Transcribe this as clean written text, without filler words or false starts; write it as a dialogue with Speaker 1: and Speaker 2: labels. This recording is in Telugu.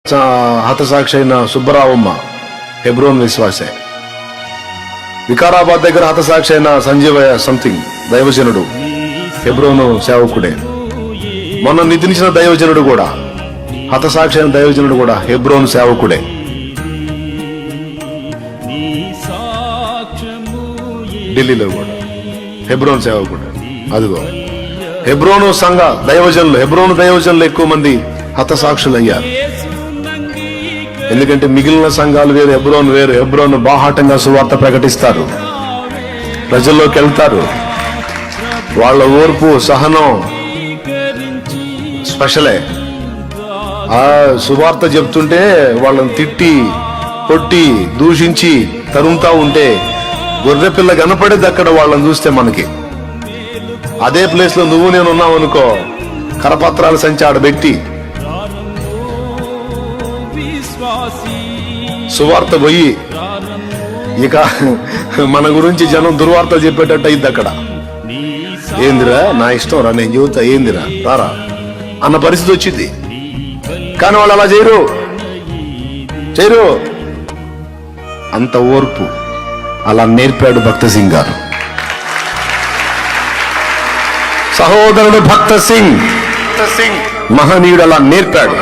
Speaker 1: హతసాక్షి అయిన సుబ్బరావమ్మ హెబ్రోన్ విశ్వాసే. వికారాబాద్ దగ్గర హతసాక్షి అయిన సంజీవయ్య సంథింగ్ దైవజనుడు హెబ్రోను సేవకుడే. మొన్న నిద్రించిన దైవజనుడు కూడా, హతసాక్షి అయిన దైవజనుడు కూడా హెబ్రోను సేవకుడే. ఢిల్లీలో కూడా హెబ్రోను సేవకుడు. అదిగో హెబ్రోను సంఘ దైవజనులు, హెబ్రోను దైవజనులు ఎక్కువ మంది హతసాక్షులు అయ్యారు. ఎందుకంటే మిగిలిన సంఘాలు వేరు, హెబ్రోను వేరు. హెబ్రోను బాహాటంగా సువార్త ప్రకటిస్తారు, ప్రజల్లోకి వెళ్తారు. వాళ్ళ ఓర్పు సహనం స్పెషలే. ఆ సువార్త చెప్తుంటే వాళ్ళని తిట్టి కొట్టి దూషించి తరుముతా ఉంటే గొర్రె పిల్ల కనపడేది అక్కడ వాళ్ళని చూస్తే మనకి. అదే ప్లేస్ లో నువ్వు నేను ఉన్నావు అనుకో, కరపత్రాల సంచి ఆడబెట్టి సువార్త పోయి ఇక మన గురించి జనం దుర్వార్తలు చెప్పేటట్టు అయింది అక్కడ. ఏందిరా నా ఇష్టం రా, నేను చెబుతా, ఏందిరా రారా అన్న పరిస్థితి వచ్చింది. కానీ వాళ్ళు అలా చేయరు. అంత ఓర్పు అలా నేర్పాడు భక్త సింగ్ గారు. సహోదరుడు భక్త సింగ్ మహనీయుడు అలా నేర్పాడు.